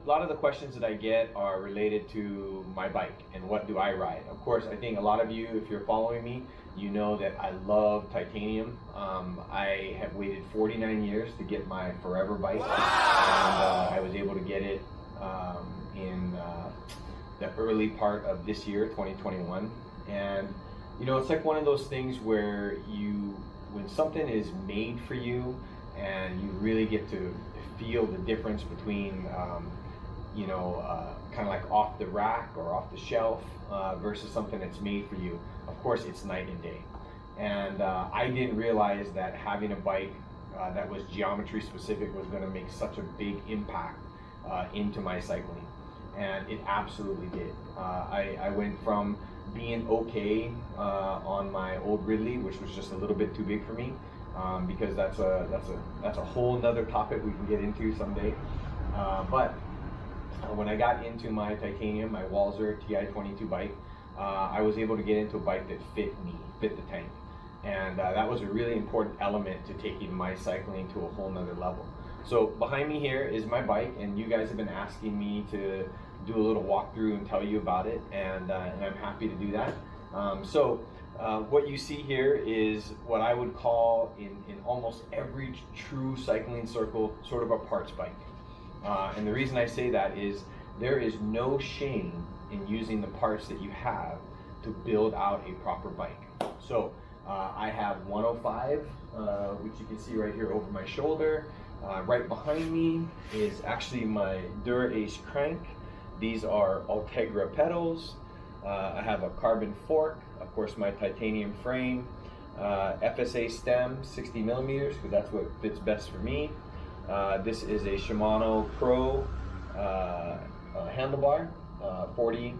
lot of the questions that I get are related to my bike and what do I ride. Of course, I think a lot of you, if you're following me, you know that I love titanium. I have waited 49 years to get my forever bike. Wow. And I was able to get it in the early part of this year, 2021. And you know, it's like one of those things where when something is made for you and you really get to feel the difference between you know, kind of like off the rack or off the shelf versus something that's made for you. Of course, it's night and day. And I didn't realize that having a bike that was geometry specific was going to make such a big impact into my cycling. And it absolutely did. I went from being okay on my old Ridley, which was just a little bit too big for me, because that's a whole nother topic we can get into someday. But when I got into my titanium, my WALSER TI-22 bike, I was able to get into a bike that fit me, fit the tank. And that was a really important element to taking my cycling to a whole nother level. So behind me here is my bike, and you guys have been asking me to do a little walkthrough and tell you about it, and I'm happy to do that. What you see here is what I would call in almost every true cycling circle sort of a parts bike. And the reason I say that is there is no shame in using the parts that you have to build out a proper bike. So I have 105, which you can see right here over my shoulder. Right behind me is actually my Dura Ace crank. These are Ultegra pedals. I have a carbon fork, of course my titanium frame, FSA stem, 60 millimeters, because that's what fits best for me. This is a Shimano Pro handlebar, 40.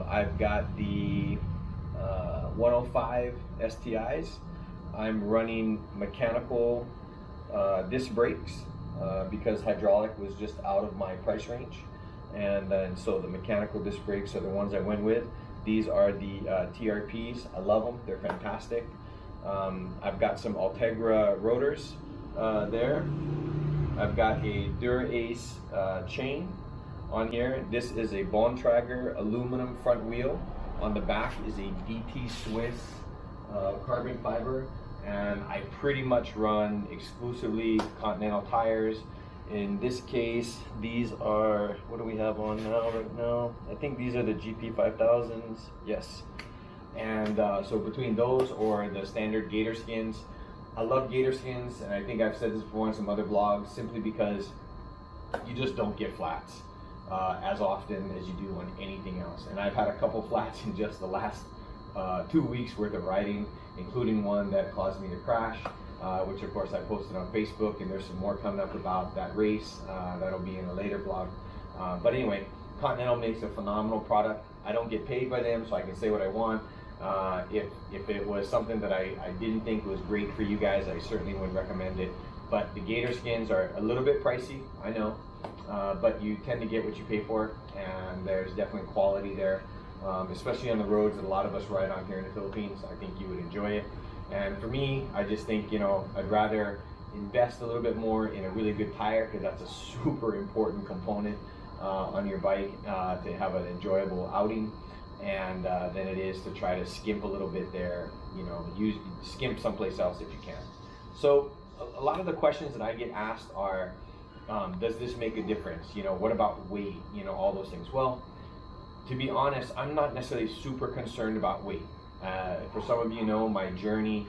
I've got the 105 STIs. I'm running mechanical disc brakes because hydraulic was just out of my price range, and so the mechanical disc brakes are the ones I went with. These are the TRPs. I love them. They're fantastic. I've got some Ultegra rotors there. I've got a Dura Ace chain on here. This is a Bontrager aluminum front wheel. On the back is a DT Swiss carbon fiber, and I pretty much run exclusively Continental tires. In this case, these are, what do we have on now right now? I think these are the GP 5000s, yes. And so between those or the standard Gator skins, I love Gator skins, and I think I've said this before in some other vlogs, simply because you just don't get flats as often as you do on anything else. And I've had a couple flats in just the last 2 weeks worth of riding, including one that caused me to crash, which of course I posted on Facebook, and there's some more coming up about that race. That'll be in a later vlog. But anyway, Continental makes a phenomenal product. I don't get paid by them, so I can say what I want. If it was something that I didn't think was great for you guys, I certainly wouldn't recommend it. But the Gator skins are a little bit pricey, I know, but you tend to get what you pay for, and there's definitely quality there, especially on the roads that a lot of us ride on here in the Philippines. I think you would enjoy it. And for me, I just think, you know, I'd rather invest a little bit more in a really good tire, because that's a super important component on your bike to have an enjoyable outing, and than it is to try to skimp a little bit there, you know, skimp someplace else if you can. So a lot of the questions that I get asked are, does this make a difference? You know, what about weight? You know, all those things. Well, to be honest, I'm not necessarily super concerned about weight. For some of you know, my journey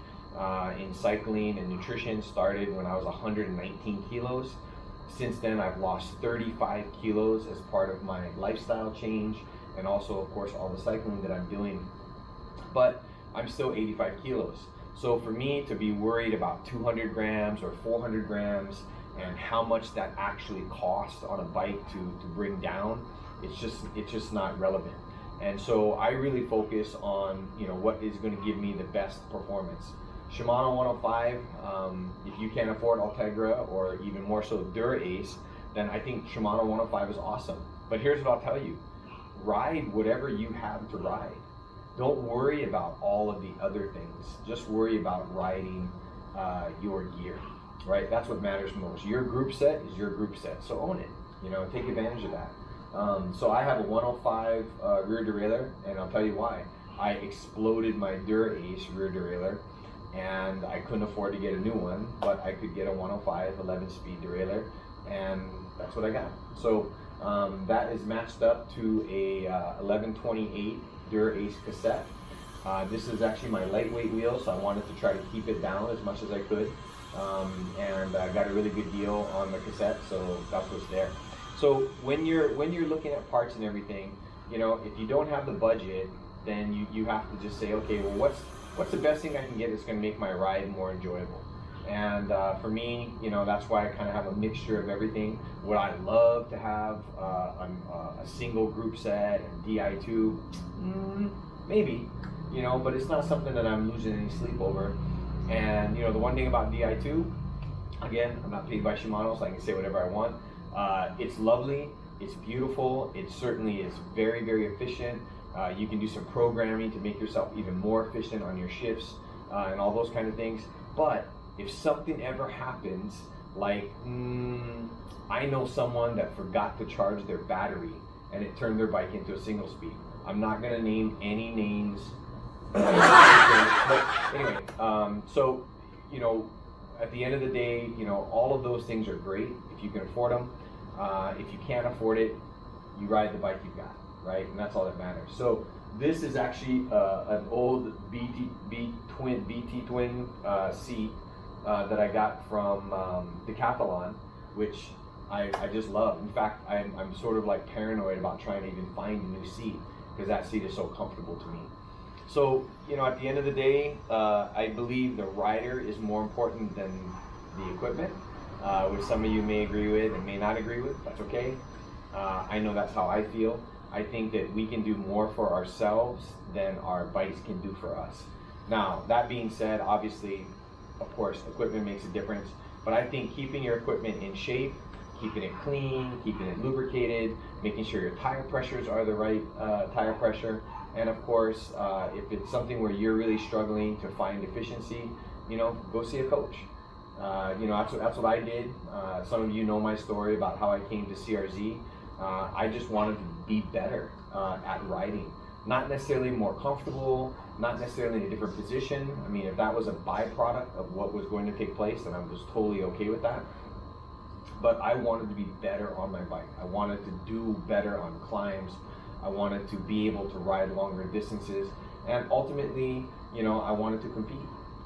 in cycling and nutrition started when I was 119 kilos. Since then, I've lost 35 kilos as part of my lifestyle change, and also, of course, all the cycling that I'm doing. But I'm still 85 kilos. So for me to be worried about 200 grams or 400 grams and how much that actually costs on a bike to bring down, it's just not relevant. And so I really focus on, you know, what is going to give me the best performance. Shimano 105, if you can't afford Ultegra or even more so Dura Ace, then I think Shimano 105 is awesome. But here's what I'll tell you. Ride whatever you have to ride. Don't worry about all of the other things. Just worry about riding your gear. right? That's what matters most. Your group set is your group set, so own it. You know, take advantage of that. So I have a 105 rear derailleur, and I'll tell you why. I exploded my Dura Ace rear derailleur, and I couldn't afford to get a new one, but I could get a 105 11-speed derailleur, and that's what I got. So that is matched up to a 1128 Dura Ace cassette. This is actually my lightweight wheel, so I wanted to try to keep it down as much as I could, and I got a really good deal on the cassette, so that's what's there. So when you're looking at parts and everything, you know, if you don't have the budget, then you have to just say, okay, well, what's the best thing I can get that's going to make my ride more enjoyable? And for me, you know, that's why I kind of have a mixture of everything. Would I love to have a single group set and DI2? Maybe, you know, but it's not something that I'm losing any sleep over. And, you know, the one thing about DI2, again, I'm not paid by Shimano, so I can say whatever I want. It's lovely, it's beautiful, it certainly is very, very efficient. You can do some programming to make yourself even more efficient on your shifts and all those kind of things. But if something ever happens, like I know someone that forgot to charge their battery and it turned their bike into a single speed. I'm not going to name any names. But anyway, so, you know, at the end of the day, you know, all of those things are great if you can afford them. If you can't afford it, you ride the bike you've got, right? And that's all that matters. So this is actually an old BT twin seat that I got from Decathlon, which I just love. In fact, I'm sort of like paranoid about trying to even find a new seat because that seat is so comfortable to me. So, you know, at the end of the day, I believe the rider is more important than the equipment, which some of you may agree with and may not agree with. That's okay. I know that's how I feel. I think that we can do more for ourselves than our bikes can do for us. Now, that being said, obviously, of course, equipment makes a difference, but I think keeping your equipment in shape, keeping it clean, keeping it lubricated, making sure your tire pressures are the right tire pressure, and of course, if it's something where you're really struggling to find efficiency, you know, go see a coach. You know, that's what I did. Some of you know my story about how I came to CRZ. I just wanted to be better at riding. Not necessarily more comfortable, not necessarily in a different position. I mean, if that was a byproduct of what was going to take place, then I was totally okay with that. But I wanted to be better on my bike. I wanted to do better on climbs. I wanted to be able to ride longer distances. And ultimately, you know, I wanted to compete.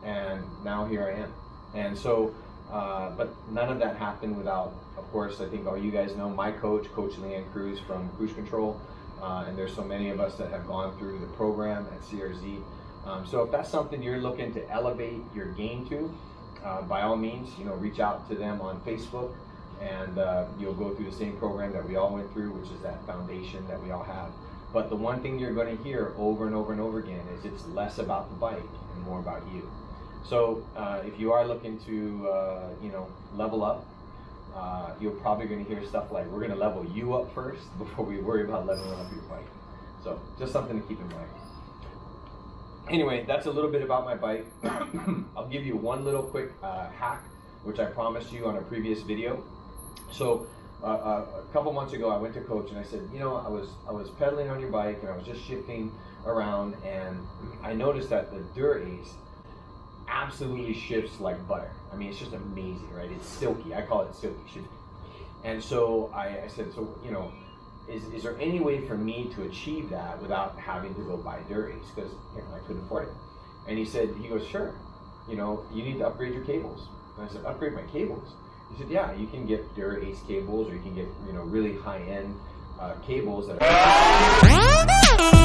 And now here I am. And so, but none of that happened without, of course, I think all you guys know my coach, Coach Leian Cruz from Cruise Control. And there's so many of us that have gone through the program at CRZ. So if that's something you're looking to elevate your game to, by all means, you know, reach out to them on Facebook, and you'll go through the same program that we all went through, which is that foundation that we all have. But the one thing you're going to hear over and over and over again is it's less about the bike and more about you. So if you are looking to, you know, level up, you're probably going to hear stuff like, we're going to level you up first before we worry about leveling up your bike. So just something to keep in mind. Anyway, that's a little bit about my bike. I'll give you one little quick hack, which I promised you on a previous video. So a couple months ago, I went to Coach and I said, you know, I was pedaling on your bike and I was just shifting around, and I noticed that the Dura Ace absolutely shifts like butter. I mean, it's just amazing, right? It's silky. I call it silky shifting. And so I said, so, you know, is there any way for me to achieve that without having to go buy Dura Ace? Because, you know, I couldn't afford it. And he goes, sure, you know, you need to upgrade your cables. And I said, upgrade my cables? He said, yeah, you can get Dura Ace cables, or you can get, you know, really high-end cables that are